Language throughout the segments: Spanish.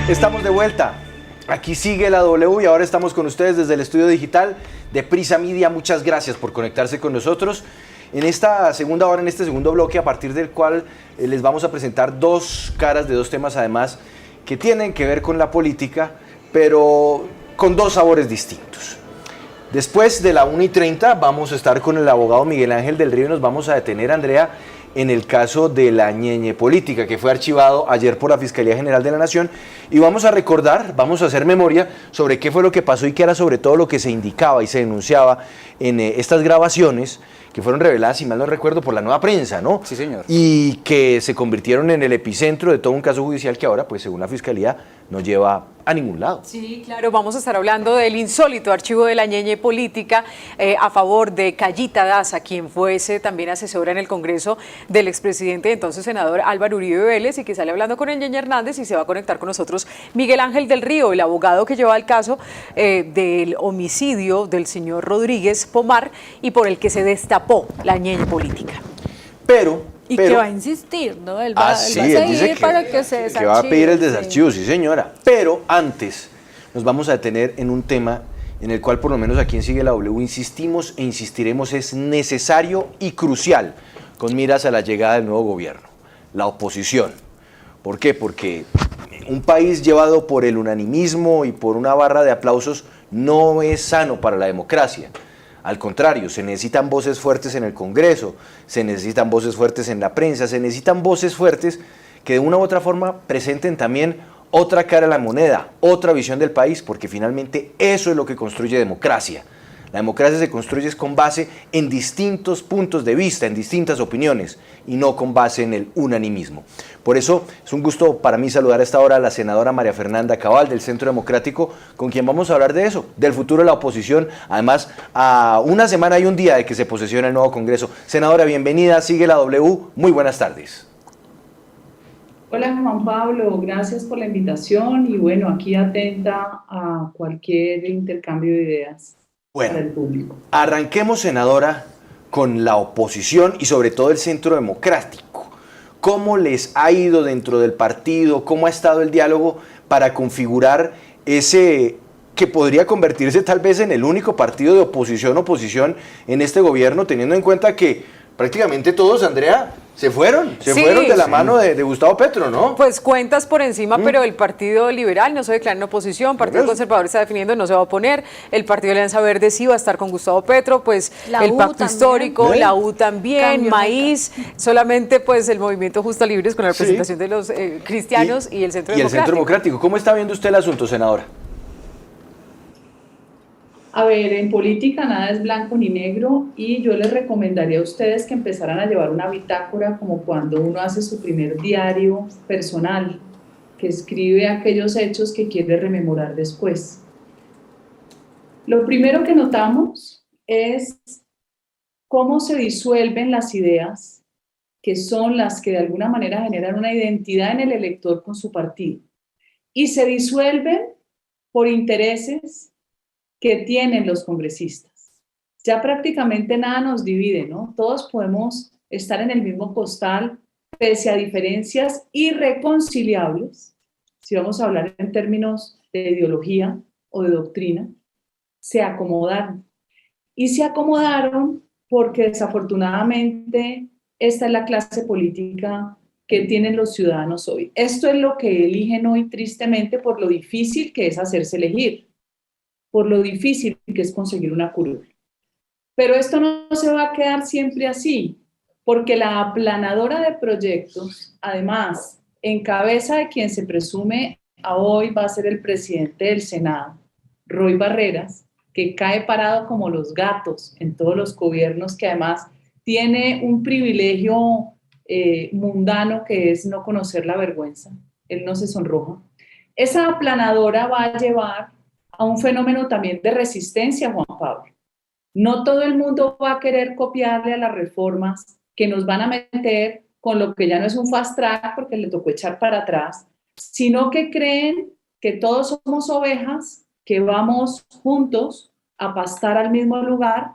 Estamos de vuelta. Aquí sigue la W y ahora estamos con ustedes desde el estudio digital de Prisa Media. Muchas gracias por conectarse con nosotros en esta segunda hora, en este segundo bloque, a partir del cual les vamos a presentar dos caras de dos temas, además, que tienen que ver con la política, pero con dos sabores distintos. Después de la 1:30 vamos a estar con el abogado Miguel Ángel del Río y nos vamos a detener, Andrea, en el caso de la ñeñe política, que fue archivado ayer por la Fiscalía General de la Nación, y vamos a recordar, vamos a hacer memoria sobre qué fue lo que pasó y qué era sobre todo lo que se indicaba y se denunciaba en estas grabaciones, que fueron reveladas, si mal no recuerdo, por la Nueva Prensa, ¿no? Sí, señor. Y que se convirtieron en el epicentro de todo un caso judicial que ahora, pues según la Fiscalía, no lleva a ningún lado. Sí, claro, vamos a estar hablando del insólito archivo de la ñeñe política a favor de Cayita Daza, quien fuese también asesora en el Congreso del expresidente, entonces senador Álvaro Uribe Vélez, y que sale hablando con el ñeñe Hernández, y se va a conectar con nosotros Miguel Ángel del Río, el abogado que lleva el caso del homicidio del señor Rodríguez Pomar y por el que se destapó la ñeñe política. Pero que va a insistir, ¿no? Él va a seguir para que se desarchive. Que va a pedir el desarchivo, sí señora. Pero antes nos vamos a detener en un tema en el cual por lo menos aquí en Sigue la W insistimos e insistiremos, es necesario y crucial con miras a la llegada del nuevo gobierno, la oposición. ¿Por qué? Porque un país llevado por el unanimismo y por una barra de aplausos no es sano para la democracia. Al contrario, se necesitan voces fuertes en el Congreso, se necesitan voces fuertes en la prensa, se necesitan voces fuertes que de una u otra forma presenten también otra cara a la moneda, otra visión del país, porque finalmente eso es lo que construye democracia. La democracia se construye con base en distintos puntos de vista, en distintas opiniones, y no con base en el unanimismo. Por eso es un gusto para mí saludar a esta hora a la senadora María Fernanda Cabal del Centro Democrático, con quien vamos a hablar de eso, del futuro de la oposición, además a una semana y un día de que se posesione el nuevo Congreso. Senadora, bienvenida, sigue la W, muy buenas tardes. Hola Juan Pablo, gracias por la invitación y bueno, aquí atenta a cualquier intercambio de ideas. Para el público. Arranquemos, senadora, con la oposición y sobre todo el Centro Democrático. ¿Cómo les ha ido dentro del partido? ¿Cómo ha estado el diálogo para configurar ese que podría convertirse tal vez en el único partido de oposición en este gobierno, teniendo en cuenta que prácticamente todos, Andrea, se fueron de la mano de Gustavo Petro, ¿no? Pues cuentas por encima, pero el Partido Liberal no se declara en oposición, el Partido Conservador está definiendo, no se va a oponer, el Partido Alianza Verde sí va a estar con Gustavo Petro, pues el Pacto Histórico, la U también, Maíz, solamente pues el Movimiento Justa Libres con la representación de los cristianos y el Centro Democrático. Y el Centro Democrático, ¿cómo está viendo usted el asunto, senadora? A ver, en política nada es blanco ni negro y yo les recomendaría a ustedes que empezaran a llevar una bitácora como cuando uno hace su primer diario personal, que escribe aquellos hechos que quiere rememorar después. Lo primero que notamos es cómo se disuelven las ideas, que son las que de alguna manera generan una identidad en el elector con su partido, y se disuelven por intereses que tienen los congresistas. Ya prácticamente nada nos divide, ¿no? Todos podemos estar en el mismo costal, pese a diferencias irreconciliables, si vamos a hablar en términos de ideología o de doctrina, se acomodaron. Y se acomodaron porque desafortunadamente esta es la clase política que tienen los ciudadanos hoy. Esto es lo que eligen hoy tristemente por lo difícil que es hacerse elegir, por lo difícil que es conseguir una curul. Pero esto no se va a quedar siempre así, porque la aplanadora de proyectos, además, en cabeza de quien se presume a hoy va a ser el presidente del Senado, Roy Barreras, que cae parado como los gatos en todos los gobiernos, que además tiene un privilegio mundano que es no conocer la vergüenza. Él no se sonroja. Esa aplanadora va a llevar a un fenómeno también de resistencia, Juan Pablo. No todo el mundo va a querer copiarle a las reformas que nos van a meter con lo que ya no es un fast track porque le tocó echar para atrás, sino que creen que todos somos ovejas, que vamos juntos a pastar al mismo lugar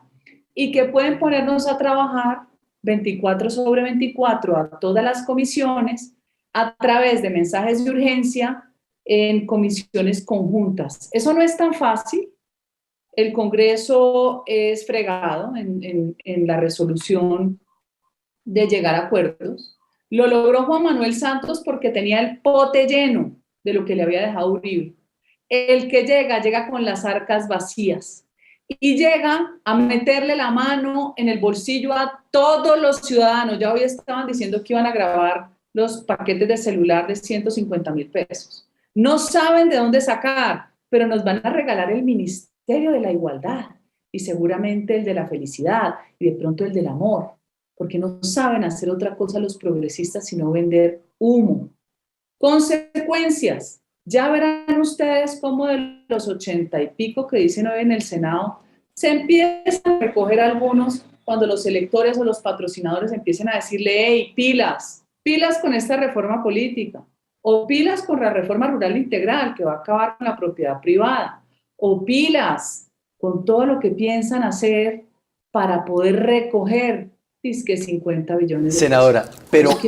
y que pueden ponernos a trabajar 24/24 a todas las comisiones a través de mensajes de urgencia en comisiones conjuntas. Eso no es tan fácil. El Congreso es fregado en la resolución de llegar a acuerdos. Lo logró Juan Manuel Santos porque tenía el pote lleno de lo que le había dejado Uribe. El que llega con las arcas vacías y llega a meterle la mano en el bolsillo a todos los ciudadanos. Ya hoy estaban diciendo que iban a grabar los paquetes de celular de 150,000 pesos. No saben de dónde sacar, pero nos van a regalar el Ministerio de la Igualdad y seguramente el de la felicidad y de pronto el del amor, porque no saben hacer otra cosa los progresistas sino vender humo. Consecuencias. Ya verán ustedes cómo de los 80 y pico que dicen hoy en el Senado, se empiezan a recoger algunos cuando los electores o los patrocinadores empiecen a decirle, hey, pilas, pilas con esta reforma política, o pilas con la reforma rural integral que va a acabar con la propiedad privada, o pilas con todo lo que piensan hacer para poder recoger, que 50 billones de Senadora, pesos.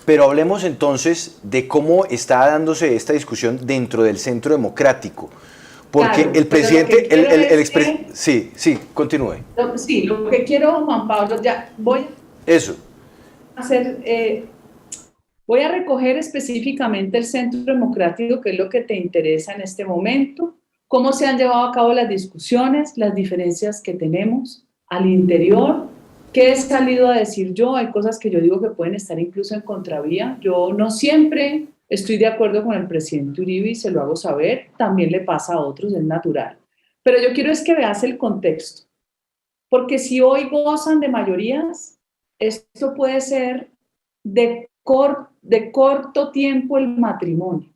pero hablemos entonces de cómo está dándose esta discusión dentro del Centro Democrático. Porque claro, el presidente, sí, continúe. Sí, lo que quiero, Juan Pablo, ya voy a hacer, voy a recoger específicamente el Centro Democrático, que es lo que te interesa en este momento, cómo se han llevado a cabo las discusiones, las diferencias que tenemos al interior. ¿Qué he salido a decir yo? Hay cosas que yo digo que pueden estar incluso en contravía. Yo no siempre estoy de acuerdo con el presidente Uribe y se lo hago saber. También le pasa a otros, es natural. Pero yo quiero es que veas el contexto. Porque si hoy gozan de mayorías, esto puede ser de corto tiempo el matrimonio,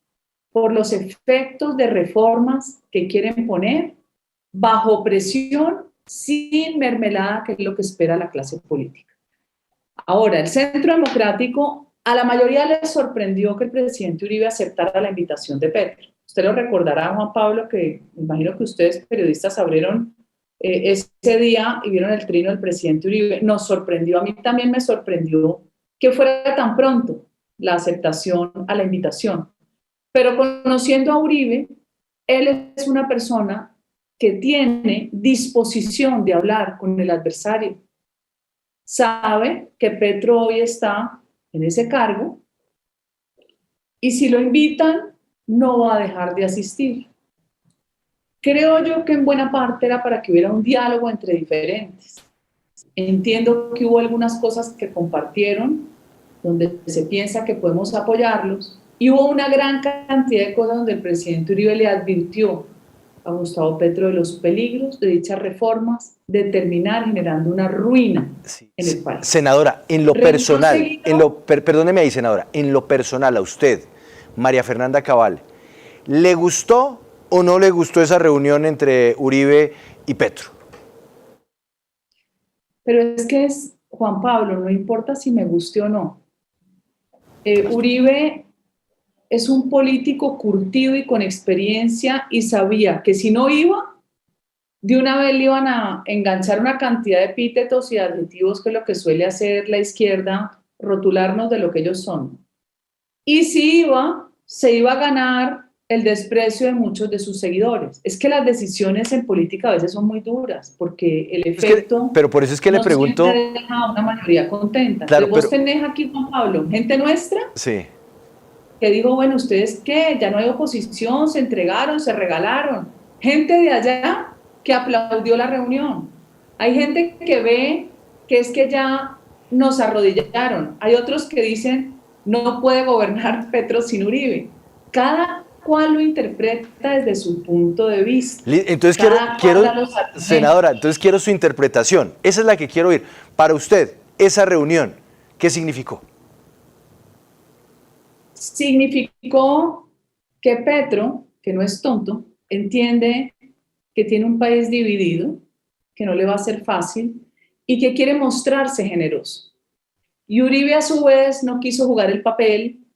por los efectos de reformas que quieren poner bajo presión, sin mermelada, que es lo que espera la clase política. Ahora, el Centro Democrático, a la mayoría les sorprendió que el presidente Uribe aceptara la invitación de Petro. Usted lo recordará, Juan Pablo, que imagino que ustedes, periodistas, abrieron ese día y vieron el trino del presidente Uribe. Nos sorprendió, a mí también me sorprendió que fuera tan pronto la aceptación a la invitación. Pero conociendo a Uribe, él es una persona que tiene disposición de hablar con el adversario. Sabe que Petro hoy está en ese cargo y si lo invitan, no va a dejar de asistir. Creo yo que en buena parte era para que hubiera un diálogo entre diferentes. Entiendo que hubo algunas cosas que compartieron, donde se piensa que podemos apoyarlos, y hubo una gran cantidad de cosas donde el presidente Uribe le advirtió a Gustavo Petro de los peligros de dichas reformas, de terminar generando una ruina en el país. Senadora, en lo personal, perdóneme ahí, senadora, en lo personal a usted, María Fernanda Cabal, ¿le gustó o no le gustó esa reunión entre Uribe y Petro? Pero es que es, Juan Pablo, no importa si me guste o no. Uribe es un político curtido y con experiencia y sabía que si no iba, de una vez le iban a enganchar una cantidad de epítetos y adjetivos que es lo que suele hacer la izquierda, rotularnos de lo que ellos son. Y si iba, se iba a ganar el desprecio de muchos de sus seguidores. Es que las decisiones en política a veces son muy duras, porque el efecto... pero por eso es que le pregunto... No siempre deja a una mayoría contenta. Claro, Entonces, vos tenés aquí, Juan Pablo, gente nuestra... Sí. Que digo, bueno, ¿ustedes qué? Ya no hay oposición, se entregaron, se regalaron. Gente de allá que aplaudió la reunión. Hay gente que ve que es que ya nos arrodillaron. Hay otros que dicen, no puede gobernar Petro sin Uribe. Cada cual lo interpreta desde su punto de vista. Entonces senadora, entonces quiero su interpretación. Esa es la que quiero oír. Para usted, esa reunión, ¿qué significó? Significó que Petro, que no es tonto, entiende que tiene un país dividido, que no le va a ser fácil y que quiere mostrarse generoso. Y Uribe a su vez no quiso jugar el papel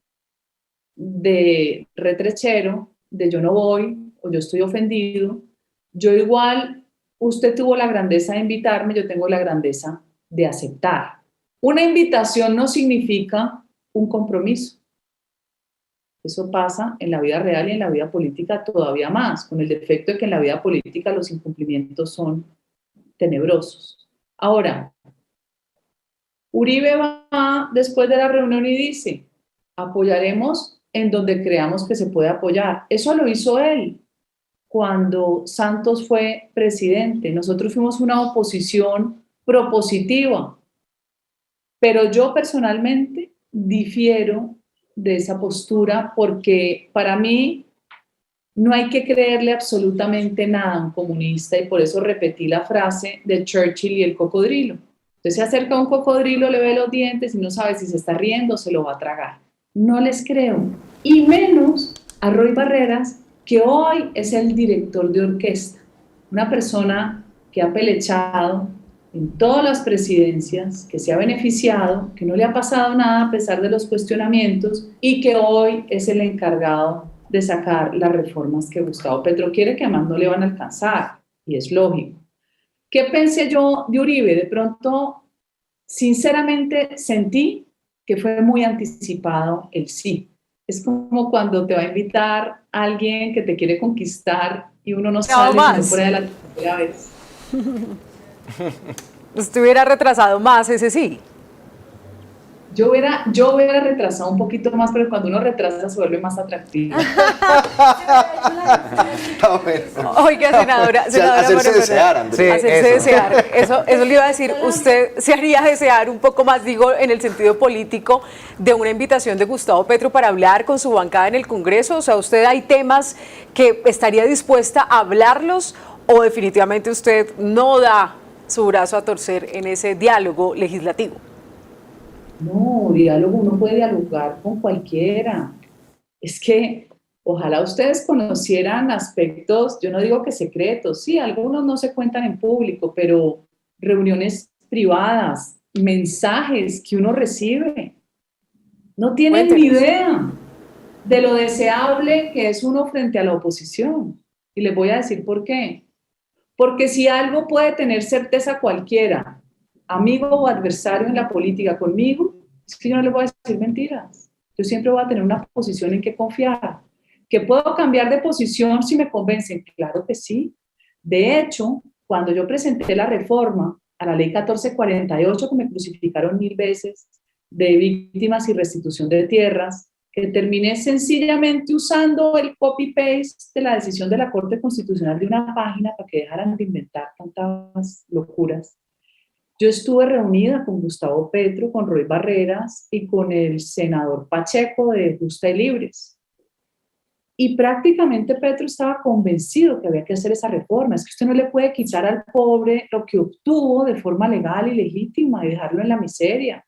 de retrechero, de yo no voy o yo estoy ofendido. Yo igual, usted tuvo la grandeza de invitarme, yo tengo la grandeza de aceptar. Una invitación no significa un compromiso. Eso pasa en la vida real y en la vida política todavía más, con el defecto de que en la vida política los incumplimientos son tenebrosos. Ahora, Uribe va después de la reunión y dice, apoyaremos en donde creamos que se puede apoyar. Eso lo hizo él cuando Santos fue presidente. Nosotros fuimos una oposición propositiva, pero yo personalmente difiero de esa postura porque para mí no hay que creerle absolutamente nada a un comunista y por eso repetí la frase de Churchill y el cocodrilo. Entonces se acerca a un cocodrilo, le ve los dientes y no sabe si se está riendo o se lo va a tragar. No les creo. Y menos a Roy Barreras, que hoy es el director de orquesta. Una persona que ha pelechado en todas las presidencias, que se ha beneficiado, que no le ha pasado nada a pesar de los cuestionamientos y que hoy es el encargado de sacar las reformas que Gustavo Petro quiere, que además no le van a alcanzar, y es lógico. ¿Qué pensé yo de Uribe? De pronto, sinceramente, sentí que fue muy anticipado el sí. Es como cuando te va a invitar alguien que te quiere conquistar y uno no sale sino por ahí la primera vez. ¿Usted hubiera retrasado más ese sí? Yo hubiera retrasado un poquito más, pero cuando uno retrasa se vuelve más atractivo. Oiga, senadora, hacerse desear, Andrés. Sí, hacerse desear. Eso le iba a decir, usted se haría desear un poco más, digo, en el sentido político, de una invitación de Gustavo Petro para hablar con su bancada en el Congreso. O sea, ¿usted hay temas que estaría dispuesta a hablarlos o definitivamente usted no da su brazo a torcer en ese diálogo legislativo? No, diálogo, uno puede dialogar con cualquiera. Es que ojalá ustedes conocieran aspectos, yo no digo que secretos, sí, algunos no se cuentan en público, pero reuniones privadas, mensajes que uno recibe. No tienen ni idea de lo deseable que es uno frente a la oposición. Y les voy a decir por qué. Porque si algo puede tener certeza cualquiera, amigo o adversario en la política conmigo, es que yo no le voy a decir mentiras. Yo siempre voy a tener una posición en que confiar. ¿Que puedo cambiar de posición si me convencen? Claro que sí. De hecho, cuando yo presenté la reforma a la ley 1448, que me crucificaron 1000 veces, de víctimas y restitución de tierras, que terminé sencillamente usando el copy-paste de la decisión de la Corte Constitucional de una página para que dejaran de inventar tantas locuras. Yo estuve reunida con Gustavo Petro, con Roy Barreras y con el senador Pacheco de Justa y Libres. Y prácticamente Petro estaba convencido que había que hacer esa reforma. Es que usted no le puede quitar al pobre lo que obtuvo de forma legal y legítima y dejarlo en la miseria.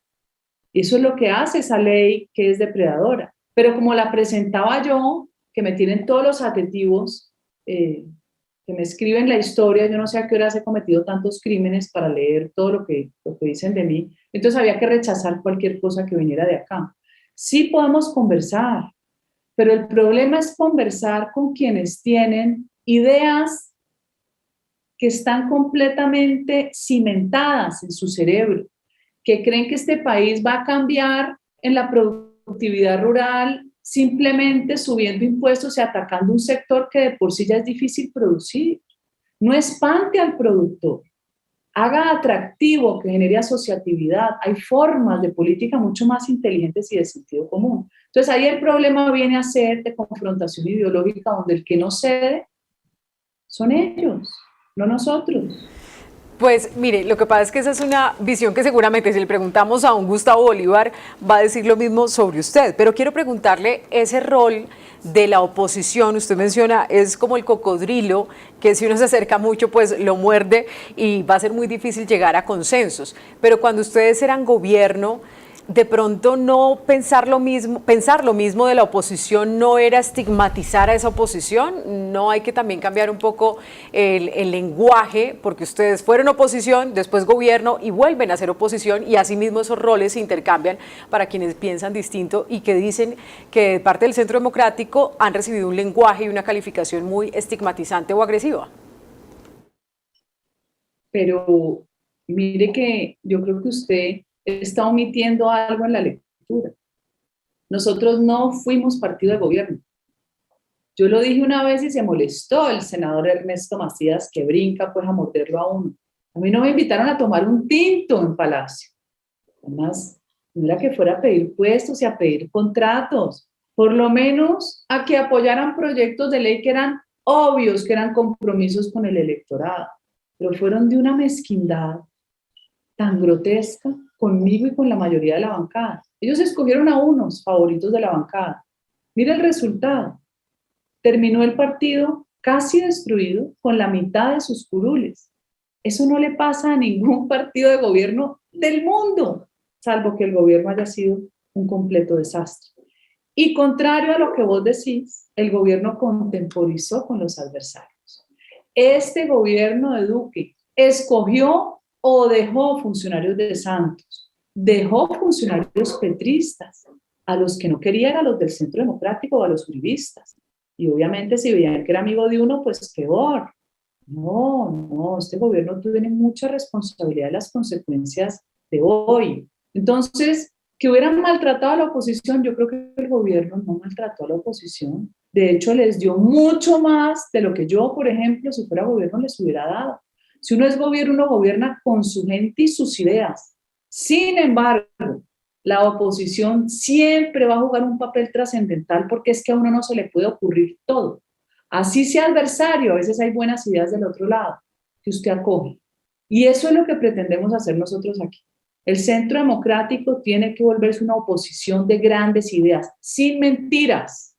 Y eso es lo que hace esa ley que es depredadora. Pero como la presentaba yo, que me tienen todos los adjetivos, que me escriben la historia, yo no sé a qué horas he cometido tantos crímenes para leer todo lo que dicen de mí, entonces había que rechazar cualquier cosa que viniera de acá. Sí podemos conversar, pero el problema es conversar con quienes tienen ideas que están completamente cimentadas en su cerebro, que creen que este país va a cambiar en la productividad rural simplemente subiendo impuestos y atacando un sector que de por sí ya es difícil producir. No espante al productor, haga atractivo, que genere asociatividad. Hay formas de política mucho más inteligentes y de sentido común. Entonces ahí el problema viene a ser de confrontación ideológica, donde el que no cede son ellos, no nosotros. Pues mire, lo que pasa es que esa es una visión que seguramente si le preguntamos a un Gustavo Bolívar va a decir lo mismo sobre usted, pero quiero preguntarle ese rol de la oposición. Usted menciona, es como el cocodrilo, que si uno se acerca mucho pues lo muerde y va a ser muy difícil llegar a consensos, pero cuando ustedes eran gobierno, de pronto no pensar lo mismo de la oposición no era estigmatizar a esa oposición. No hay que también cambiar un poco el lenguaje, porque ustedes fueron oposición, después gobierno y vuelven a ser oposición, y asimismo esos roles se intercambian para quienes piensan distinto y que dicen que de parte del Centro Democrático han recibido un lenguaje y una calificación muy estigmatizante o agresiva. Pero mire que yo creo que usted está omitiendo algo en la lectura. Nosotros no fuimos partido de gobierno. Yo lo dije una vez y se molestó el senador Ernesto Macías, que brinca pues a morderlo a uno. A mí no me invitaron a tomar un tinto en Palacio. Además, no era que fuera a pedir puestos y a pedir contratos, por lo menos a que apoyaran proyectos de ley que eran obvios, que eran compromisos con el electorado, pero fueron de una mezquindad tan grotesca conmigo y con la mayoría de la bancada. Ellos escogieron a unos favoritos de la bancada. Mira el resultado. Terminó el partido casi destruido con la mitad de sus curules. Eso no le pasa a ningún partido de gobierno del mundo, salvo que el gobierno haya sido un completo desastre. Y contrario a lo que vos decís, el gobierno contemporizó con los adversarios. Este gobierno de Duque escogió o dejó funcionarios de Santos, dejó funcionarios petristas, a los que no quería eran a los del Centro Democrático o a los uribistas. Y obviamente si veían que era amigo de uno, pues peor. No, este gobierno tiene mucha responsabilidad de las consecuencias de hoy. Entonces, que hubieran maltratado a la oposición, yo creo que el gobierno no maltrató a la oposición. De hecho, les dio mucho más de lo que yo, por ejemplo, si fuera gobierno, les hubiera dado. Si uno es gobierno, uno gobierna con su gente y sus ideas. Sin embargo, la oposición siempre va a jugar un papel trascendental porque es que a uno no se le puede ocurrir todo. Así sea adversario, a veces hay buenas ideas del otro lado que usted acoge. Y eso es lo que pretendemos hacer nosotros aquí. El Centro Democrático tiene que volverse una oposición de grandes ideas, sin mentiras.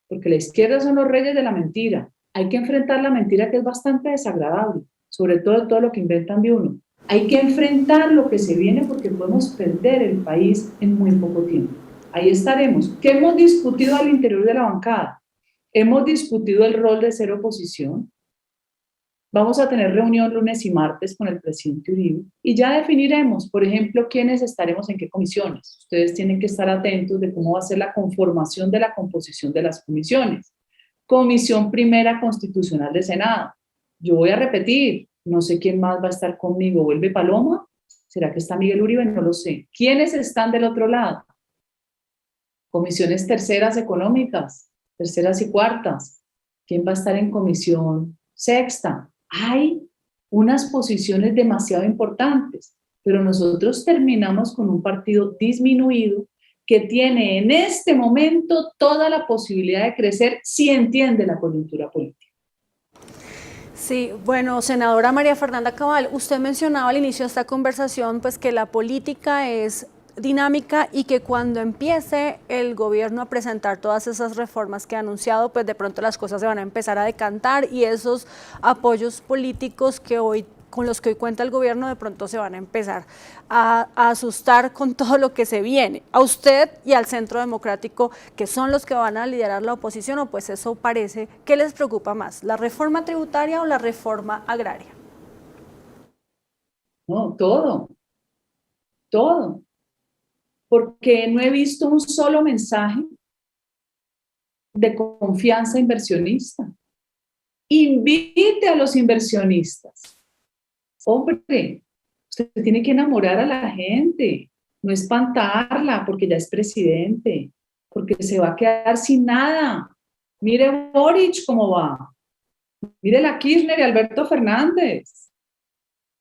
Porque la izquierda son los reyes de la mentira. Hay que enfrentar la mentira, que es bastante desagradable, sobre todo lo que inventan de uno. Hay que enfrentar lo que se viene porque podemos perder el país en muy poco tiempo. Ahí estaremos. ¿Qué hemos discutido al interior de la bancada? Hemos discutido el rol de ser oposición. Vamos a tener reunión lunes y martes con el presidente Uribe y ya definiremos, por ejemplo, quiénes estaremos en qué comisiones. Ustedes tienen que estar atentos de cómo va a ser la conformación de la composición de las comisiones. Comisión Primera Constitucional de Senado. Yo voy a repetir, no sé quién más va a estar conmigo. ¿Vuelve Paloma? ¿Será que está Miguel Uribe? No lo sé. ¿Quiénes están del otro lado? Comisiones terceras económicas, terceras y cuartas. ¿Quién va a estar en comisión sexta? Hay unas posiciones demasiado importantes, pero nosotros terminamos con un partido disminuido que tiene en este momento toda la posibilidad de crecer si entiende la coyuntura política. Sí, bueno, senadora María Fernanda Cabal, usted mencionaba al inicio de esta conversación pues que la política es dinámica y que cuando empiece el gobierno a presentar todas esas reformas que ha anunciado, pues de pronto las cosas se van a empezar a decantar y esos apoyos políticos con los que hoy cuenta el gobierno de pronto se van a empezar a asustar con todo lo que se viene. A usted y al Centro Democrático, que son los que van a liderar la oposición, o pues eso parece, ¿qué les preocupa más? ¿La reforma tributaria o la reforma agraria? No, todo. Porque no he visto un solo mensaje de confianza inversionista. Invite a los inversionistas. Hombre, usted tiene que enamorar a la gente, no espantarla porque ya es presidente, porque se va a quedar sin nada. Mire Boric cómo va. Mire la Kirchner y Alberto Fernández.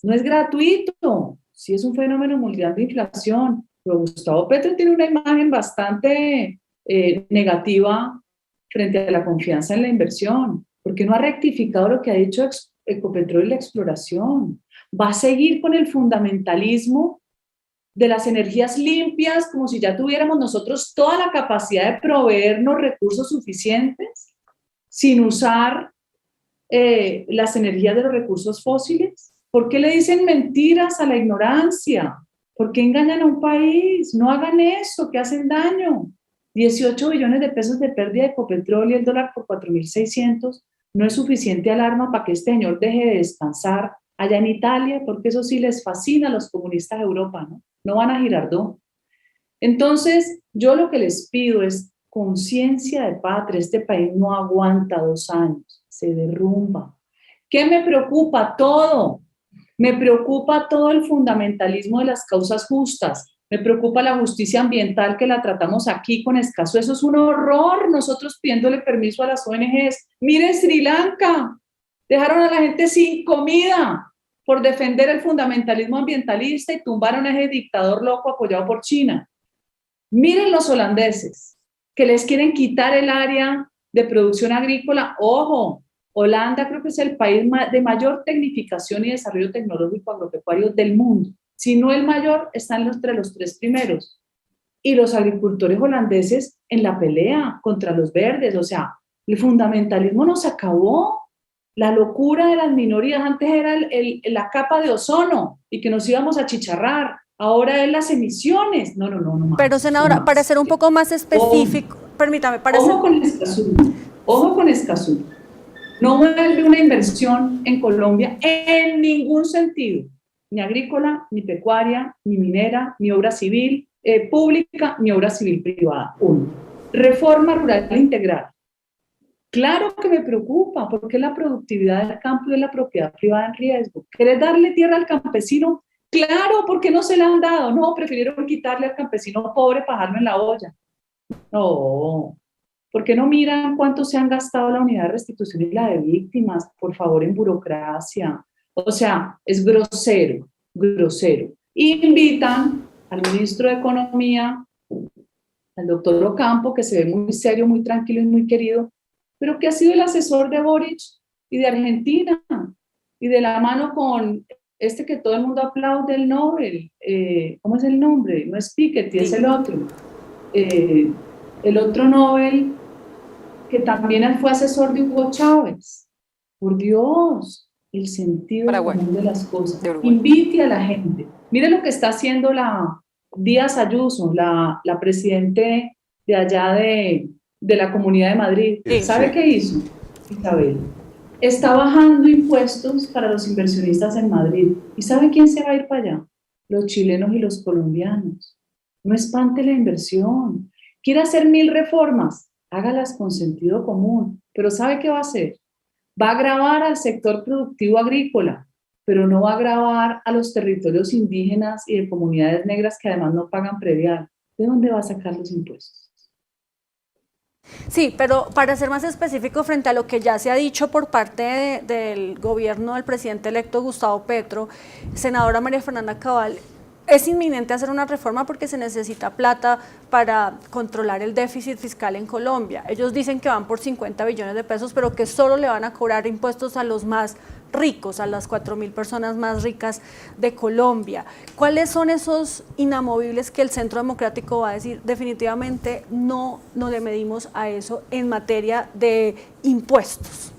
No es gratuito, sí es un fenómeno mundial de inflación, pero Gustavo Petro tiene una imagen bastante negativa frente a la confianza en la inversión, porque no ha rectificado lo que ha dicho Ecopetrol y la exploración. Va a seguir con el fundamentalismo de las energías limpias, como si ya tuviéramos nosotros toda la capacidad de proveernos recursos suficientes sin usar las energías de los recursos fósiles. ¿Por qué le dicen mentiras a la ignorancia? ¿Por qué engañan a un país? No hagan eso, que hacen daño. 18 billones de pesos de pérdida de Ecopetrol y el dólar por 4.600 no es suficiente alarma para que este señor deje de descansar allá en Italia, porque eso sí les fascina a los comunistas de Europa, ¿no? No van a Girardot. Entonces, yo lo que les pido es conciencia de patria. Este país no aguanta 2 años, se derrumba. ¿Qué me preocupa? Todo. Me preocupa todo el fundamentalismo de las causas justas. Me preocupa la justicia ambiental que la tratamos aquí con escaso. Eso es un horror. Nosotros pidiéndole permiso a las ONGs. Miren Sri Lanka. Dejaron a la gente sin comida por defender el fundamentalismo ambientalista y tumbaron a ese dictador loco apoyado por China. Miren los holandeses, que les quieren quitar el área de producción agrícola. Ojo, Holanda creo que es el país de mayor tecnificación y desarrollo tecnológico agropecuario del mundo. Si no el mayor, están entre los 3 primeros. Y los agricultores holandeses en la pelea contra los verdes. O sea, el fundamentalismo nos acabó. La locura de las minorías antes era la capa de ozono y que nos íbamos a chicharrar. Ahora es las emisiones. No más. Pero senadora, no para ser un poco más específico, permítame, Ojo con Escazú. Ojo con Escazú. No vuelve una inversión en Colombia en ningún sentido, ni agrícola, ni pecuaria, ni minera, ni obra civil pública, ni obra civil privada. 1. Reforma rural integral. Claro que me preocupa, porque la productividad del campo y de la propiedad privada en riesgo. ¿Querés darle tierra al campesino? Claro, ¿por qué no se la han dado? No, prefirieron quitarle al campesino pobre para dejarlo en la olla. No. ¿Por qué no miran cuánto se han gastado la unidad de restitución y la de víctimas? Por favor, en burocracia. O sea, es grosero, grosero. Y invitan al ministro de Economía, al doctor Ocampo, que se ve muy serio, muy tranquilo y muy querido, pero que ha sido el asesor de Boric y de Argentina, y de la mano con este que todo el mundo aplaude, el Nobel. ¿Cómo es el nombre? No es Piketty, es el otro. El otro Nobel, que también fue asesor de Hugo Chávez. Por Dios, el sentido común de las cosas. Invite a la gente. Mire lo que está haciendo la Díaz Ayuso, la presidente de allá de la Comunidad de Madrid. ¿Sabe qué hizo, Isabel? Está bajando impuestos para los inversionistas en Madrid. ¿Y sabe quién se va a ir para allá? Los chilenos y los colombianos. No espante la inversión. Quiere hacer 1000 reformas. Hágalas con sentido común, pero ¿sabe qué va a hacer? Va a gravar al sector productivo agrícola, pero no va a gravar a los territorios indígenas y de comunidades negras que además no pagan predial. ¿De dónde va a sacar los impuestos? Sí, pero para ser más específico frente a lo que ya se ha dicho por parte del gobierno del presidente electo Gustavo Petro, senadora María Fernanda Cabal, es inminente hacer una reforma porque se necesita plata para controlar el déficit fiscal en Colombia. Ellos dicen que van por 50 billones de pesos, pero que solo le van a cobrar impuestos a los más ricos, a las 4.000 personas más ricas de Colombia. ¿Cuáles son esos inamovibles que el Centro Democrático va a decir? Definitivamente no le medimos a eso en materia de impuestos.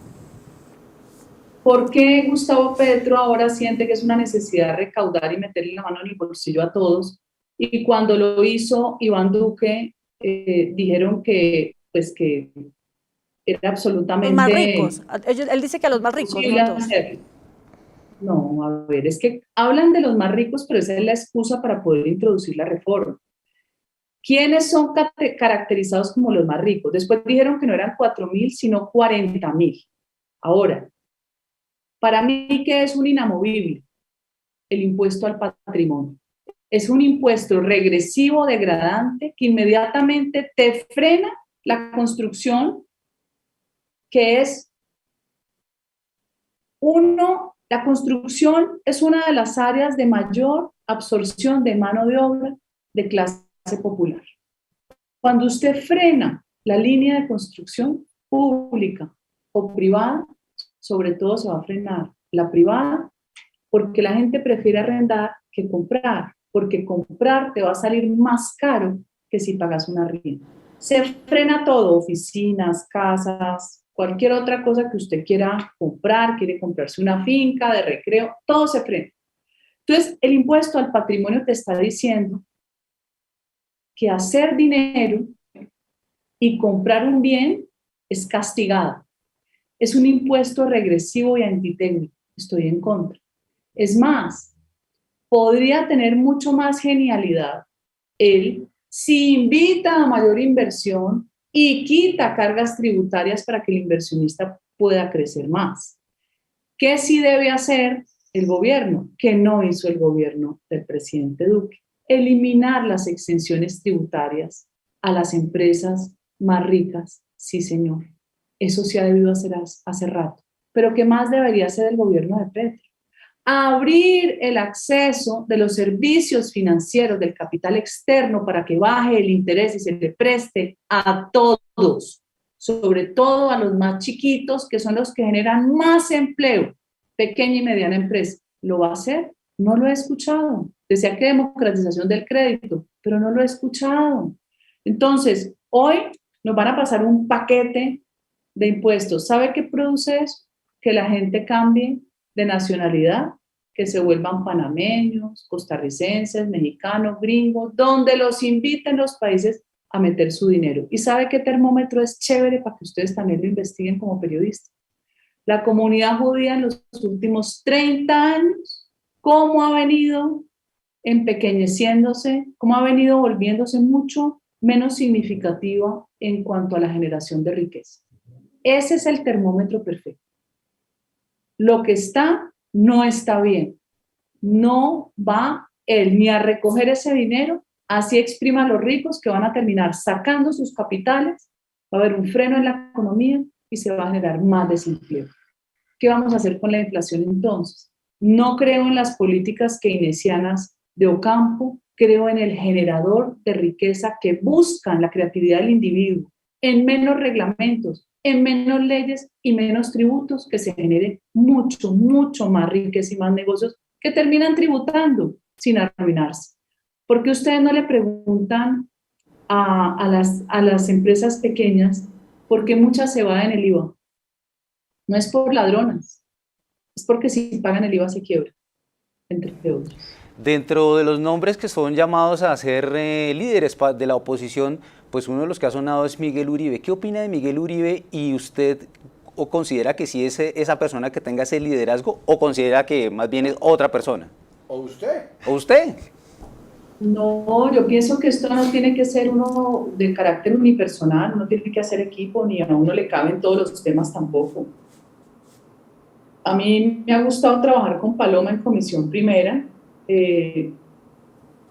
¿Por qué Gustavo Petro ahora siente que es una necesidad recaudar y meterle la mano en el bolsillo a todos? Y cuando lo hizo Iván Duque, dijeron que era absolutamente... Los más ricos. Él dice que a los más ricos. No, a ver, es que hablan de los más ricos, pero esa es la excusa para poder introducir la reforma. ¿Quiénes son caracterizados como los más ricos? Después dijeron que no eran 4.000, sino 40.000. Ahora, para mí, ¿qué es un inamovible? El impuesto al patrimonio. Es un impuesto regresivo, degradante, que inmediatamente te frena la construcción, que es la construcción es una de las áreas de mayor absorción de mano de obra de clase popular. Cuando usted frena la línea de construcción pública o privada, sobre todo se va a frenar la privada, porque la gente prefiere arrendar que comprar, porque comprar te va a salir más caro que si pagas una arriendo. Se frena todo, oficinas, casas, cualquier otra cosa que usted quiera comprar, quiere comprarse una finca de recreo, todo se frena. Entonces, el impuesto al patrimonio te está diciendo que hacer dinero y comprar un bien es castigado. Es un impuesto regresivo y antitécnico. Estoy en contra. Es más, podría tener mucho más genialidad él si invita a mayor inversión y quita cargas tributarias para que el inversionista pueda crecer más. ¿Qué sí debe hacer el gobierno? Que no hizo el gobierno del presidente Duque. Eliminar las exenciones tributarias a las empresas más ricas, sí señor. Eso sí ha debido hacer hace rato. Pero ¿qué más debería hacer el gobierno de Petro? Abrir el acceso de los servicios financieros del capital externo para que baje el interés y se le preste a todos, sobre todo a los más chiquitos, que son los que generan más empleo, pequeña y mediana empresa. ¿Lo va a hacer? No lo he escuchado. Decía que democratización del crédito, pero no lo he escuchado. Entonces, hoy nos van a pasar un paquete de impuestos. ¿Sabe qué produce eso? Que la gente cambie de nacionalidad, que se vuelvan panameños, costarricenses, mexicanos, gringos, donde los inviten los países a meter su dinero. ¿Y sabe qué termómetro es chévere para que ustedes también lo investiguen como periodistas? La comunidad judía en los últimos 30 años, cómo ha venido empequeñeciéndose, cómo ha venido volviéndose mucho menos significativa en cuanto a la generación de riqueza. Ese es el termómetro perfecto. Lo que está, no está bien. No va él ni a recoger ese dinero, así exprima a los ricos que van a terminar sacando sus capitales, va a haber un freno en la economía y se va a generar más desempleo. ¿Qué vamos a hacer con la inflación entonces? No creo en las políticas keynesianas de Ocampo, creo en el generador de riqueza que buscan la creatividad del individuo, en menos reglamentos, en menos leyes y menos tributos, que se genere mucho, mucho más riqueza y más negocios que terminan tributando sin arruinarse. ¿Por qué ustedes no le preguntan a las empresas pequeñas por qué muchas se evaden el IVA? No es por ladronas, es porque si pagan el IVA se quiebran, entre otros. Dentro de los nombres que son llamados a ser líderes de la oposición, pues uno de los que ha sonado es Miguel Uribe. ¿Qué opina de Miguel Uribe y usted o considera que sí es esa persona que tenga ese liderazgo o considera que más bien es otra persona? ¿O usted? ¿O usted? No, yo pienso que esto no tiene que ser uno de carácter unipersonal, no tiene que hacer equipo, ni a uno le caben todos los temas tampoco. A mí me ha gustado trabajar con Paloma en Comisión Primera.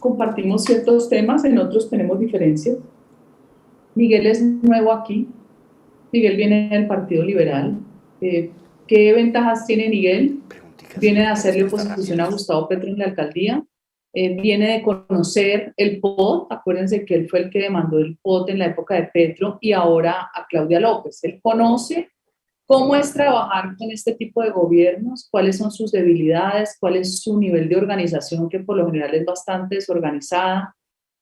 Compartimos ciertos temas, en otros tenemos diferencias. Miguel es nuevo aquí, Miguel viene del Partido Liberal. ¿Qué ventajas tiene Miguel? Viene de hacerle oposición a Gustavo Petro en la alcaldía, viene de conocer el POT, acuérdense que él fue el que demandó el POT en la época de Petro y ahora a Claudia López. Él conoce cómo es trabajar con este tipo de gobiernos, cuáles son sus debilidades, cuál es su nivel de organización, que por lo general es bastante desorganizada,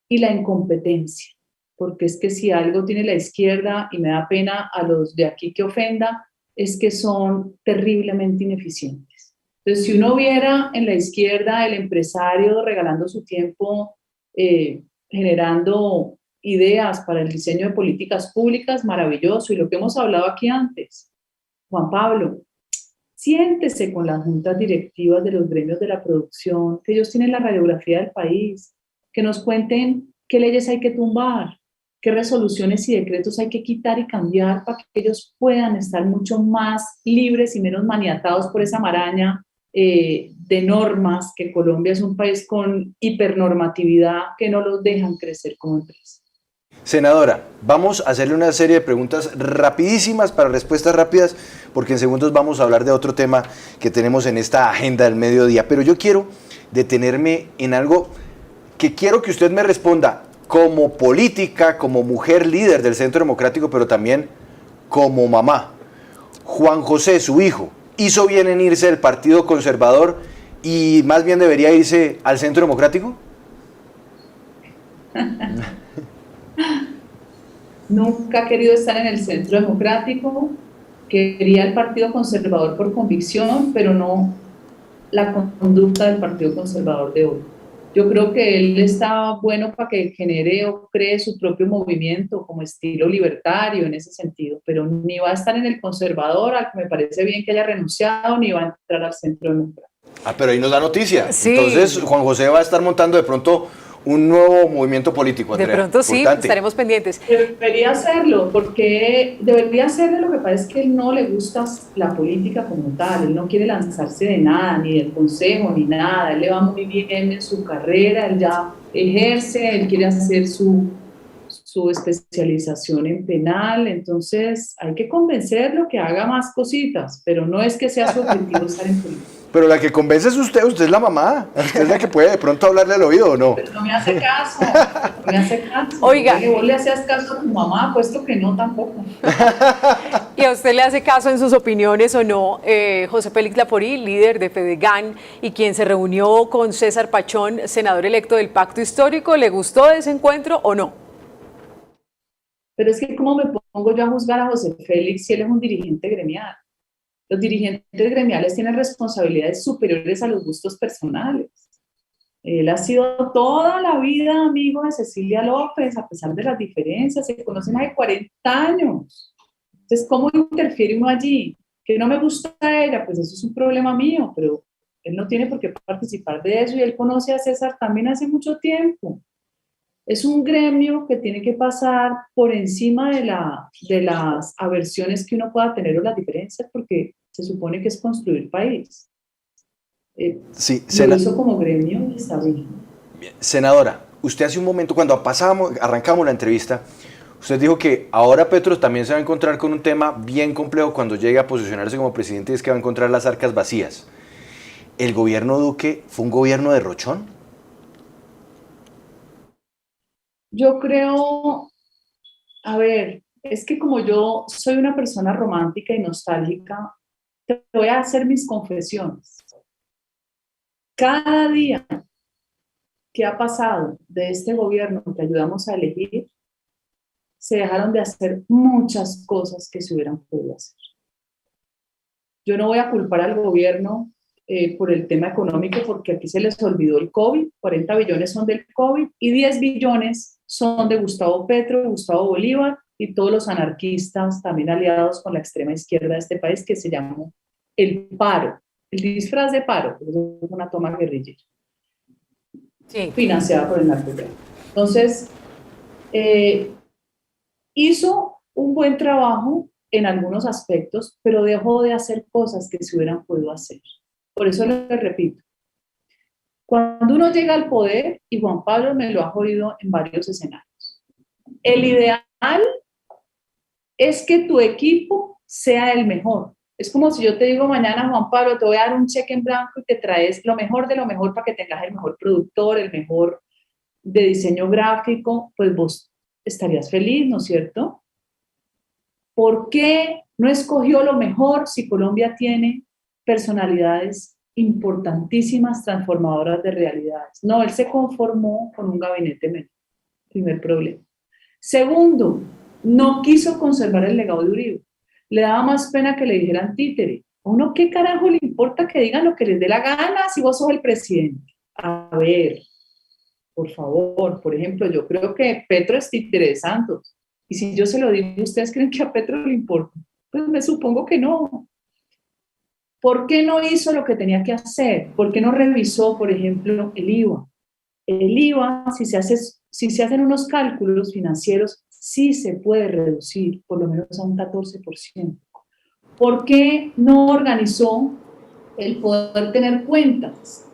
y la incompetencia, porque es que si algo tiene la izquierda, y me da pena a los de aquí que ofenda, es que son terriblemente ineficientes. Entonces, si uno viera en la izquierda el empresario regalando su tiempo, generando ideas para el diseño de políticas públicas, maravilloso, y lo que hemos hablado aquí antes, Juan Pablo, siéntese con las juntas directivas de los gremios de la producción, que ellos tienen la radiografía del país, que nos cuenten qué leyes hay que tumbar, qué resoluciones y decretos hay que quitar y cambiar para que ellos puedan estar mucho más libres y menos maniatados por esa maraña de normas, que Colombia es un país con hipernormatividad que no los dejan crecer como empresa. Senadora, vamos a hacerle una serie de preguntas rapidísimas para respuestas rápidas, porque en segundos vamos a hablar de otro tema que tenemos en esta agenda del mediodía. Pero yo quiero detenerme en algo que quiero que usted me responda como política, como mujer líder del Centro Democrático, pero también como mamá. Juan José, su hijo, ¿hizo bien en irse del Partido Conservador y más bien debería irse al Centro Democrático? Nunca ha querido estar en el Centro Democrático, quería el Partido Conservador por convicción, pero no la conducta del Partido Conservador de hoy. Yo creo que él está bueno para que genere o cree su propio movimiento como estilo libertario en ese sentido, pero ni va a estar en el conservador, al que me parece bien que haya renunciado, ni va a entrar al centro democrático. Ah, pero ahí nos da noticia. Sí. Entonces, Juan José va a estar montando de pronto un nuevo movimiento político, Andrea. De pronto sí, Importante. estaremos pendientes. Debería hacerlo, porque debería hacerlo. Lo que pasa es que él no le gusta la política como tal, él no quiere lanzarse de nada, ni del consejo, ni nada, él le va muy bien en su carrera, él ya ejerce, él quiere hacer su especialización en penal, entonces hay que convencerlo que haga más cositas, pero no es que sea su objetivo estar en política. Pero la que convence es usted es la mamá. Usted es la que puede de pronto hablarle al oído, ¿o no? Pero no me hace caso, no me hace caso. Oiga. Oye, vos le hacías caso a tu mamá, puesto que no tampoco. ¿Y a usted le hace caso en sus opiniones o no José Félix Laporí, líder de Fedegan y quien se reunió con César Pachón, senador electo del Pacto Histórico? ¿Le gustó ese encuentro o no? Pero es que ¿cómo me pongo yo a juzgar a José Félix si él es un dirigente gremial? Los dirigentes gremiales tienen responsabilidades superiores a los gustos personales. Él ha sido toda la vida amigo de Cecilia López, a pesar de las diferencias, se conocen hace 40 años. Entonces, ¿cómo interfiere uno allí? Que no me gusta a ella, pues eso es un problema mío, pero él no tiene por qué participar de eso y él conoce a César también hace mucho tiempo. Es un gremio que tiene que pasar por encima de las aversiones que uno pueda tener o las diferencias, porque se supone que es construir país. Sí, lo hizo como gremio y está bien. Senadora, usted hace un momento, cuando arrancamos la entrevista, usted dijo que ahora Petro también se va a encontrar con un tema bien complejo cuando llegue a posicionarse como presidente, y es que va a encontrar las arcas vacías. ¿El gobierno Duque fue un gobierno derrochón? Yo creo, a ver, es que como yo soy una persona romántica y nostálgica, te voy a hacer mis confesiones. Cada día que ha pasado de este gobierno que ayudamos a elegir, se dejaron de hacer muchas cosas que se hubieran podido hacer. Yo no voy a culpar al gobierno por el tema económico, porque aquí se les olvidó el COVID, 40 billones son del COVID y 10 billones son de Gustavo Petro, Gustavo Bolívar y todos los anarquistas también aliados con la extrema izquierda de este país, que se llamó el paro, el disfraz de paro, porque es una toma guerrillera, sí, financiada por el narcotráfico. Entonces, hizo un buen trabajo en algunos aspectos, pero dejó de hacer cosas que se hubieran podido hacer. Por eso les repito, cuando uno llega al poder, y Juan Pablo me lo ha jodido en varios escenarios, el ideal es que tu equipo sea el mejor. Es como si yo te digo mañana, Juan Pablo, te voy a dar un cheque en blanco y te traes lo mejor de lo mejor para que tengas el mejor productor, el mejor de diseño gráfico, pues vos estarías feliz, ¿no es cierto? ¿Por qué no escogió lo mejor si Colombia tiene personalidades importantísimas, transformadoras de realidades? No, él se conformó con un gabinete menor. Primer problema. Segundo, no quiso conservar el legado de Uribe. Le daba más pena que le dijeran títere. ¿A uno qué carajo le importa que digan lo que les dé la gana si vos sos el presidente? A ver, por favor, por ejemplo, yo creo que Petro es títere de Santos. Y si yo se lo digo, ¿ustedes creen que a Petro le importa? Pues me supongo que no. ¿Por qué no hizo lo que tenía que hacer? ¿Por qué no revisó, por ejemplo, el IVA? El IVA, si se hacen unos cálculos financieros, sí se puede reducir por lo menos a un 14%. ¿Por qué no organizó el poder tener cuentas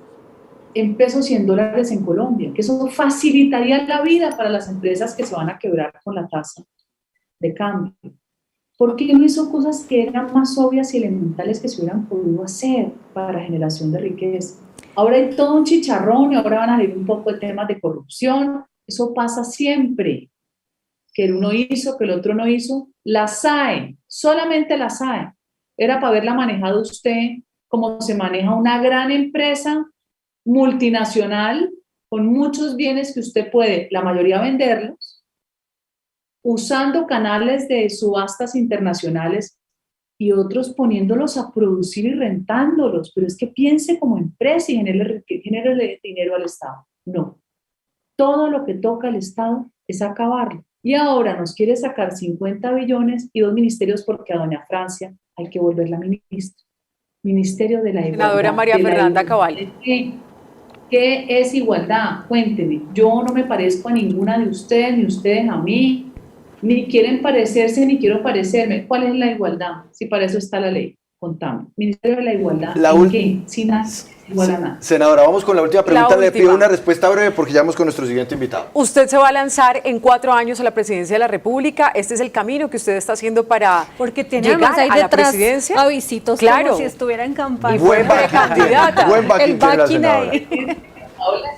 en pesos y en dólares en Colombia? Que eso facilitaría la vida para las empresas que se van a quebrar con la tasa de cambio. ¿Por qué no hizo cosas que eran más obvias y elementales que se hubieran podido hacer para generación de riqueza? Ahora hay todo un chicharrón y ahora van a ver un poco de temas de corrupción. Eso pasa siempre. Que el uno hizo, que el otro no hizo. La SAE, solamente la SAE, era para haberla manejado usted como se maneja una gran empresa multinacional con muchos bienes que usted puede, la mayoría venderlos, usando canales de subastas internacionales y otros poniéndolos a producir y rentándolos, pero es que piense como empresa y genere dinero al Estado. No, todo lo que toca al Estado es acabarlo. Y ahora nos quiere sacar 50 billones y 2 ministerios porque a doña Francia hay que volverla ministra. Ministerio de la Igualdad. Senadora María Fernanda Cabal. ¿Qué es igualdad? Cuénteme. Yo no me parezco a ninguna de ustedes, ni ustedes a mí, ni quieren parecerse, ni quiero parecerme. ¿Cuál es la igualdad? Si para eso está la ley. Contame. Ministerio de la Igualdad. ¿En qué? Sin nada. Igual a nada. Senadora, vamos con la última pregunta. La Le última. pido una respuesta breve porque ya vamos con nuestro siguiente invitado. Usted se va a lanzar en 4 años a la presidencia de la República. Este es el camino que usted está haciendo para Porque tiene llegar además ahí a la detrás presidencia. avisitos Claro. como si estuviera en campaña. Y fue precandidata. Buen backing El tiene la backing senadora. ahí. Paola.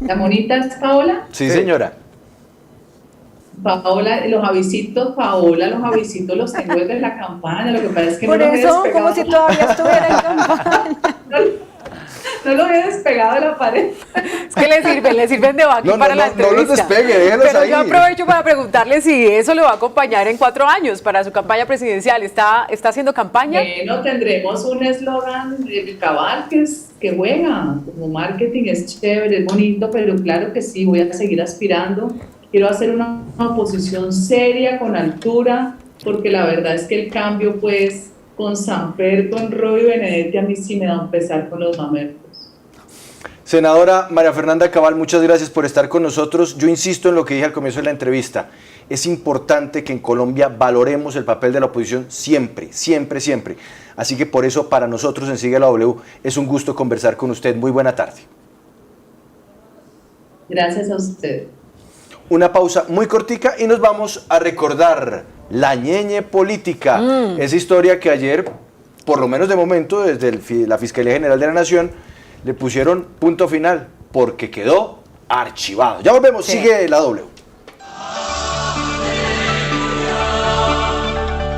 ¿La monita es Paola? Sí, señora. Paola, los avisitos los tengo desde la campaña, lo que pasa es que Por no los he eso, despegado. como si todavía estuviera en campaña. No los he despegado de la pared. Es que le sirven de backing No, para la no los entrevista. despegue, déjelos Pero ahí. yo aprovecho para preguntarle si eso lo va a acompañar en 4 años para su campaña presidencial. ¿Está haciendo campaña? Bueno, tendremos un eslogan cabal que juega, como marketing es chévere, es bonito, pero claro que sí, voy a seguir aspirando. Quiero hacer una oposición seria, con altura, porque la verdad es que el cambio, pues, con Samper, con Roy Benedetti, a mí sí me da un pesar con los mamertos. Senadora María Fernanda Cabal, muchas gracias por estar con nosotros. Yo insisto en lo que dije al comienzo de la entrevista. Es importante que en Colombia valoremos el papel de la oposición siempre, siempre, siempre. Así que por eso para nosotros en Sigue la W es un gusto conversar con usted. Muy buena tarde. Gracias a usted. Una pausa muy cortica y nos vamos a recordar la ñeñe política. Esa historia que ayer, por lo menos de momento, desde la Fiscalía General de la Nación, le pusieron punto final porque quedó archivado. Ya volvemos, Sí. Sigue la W.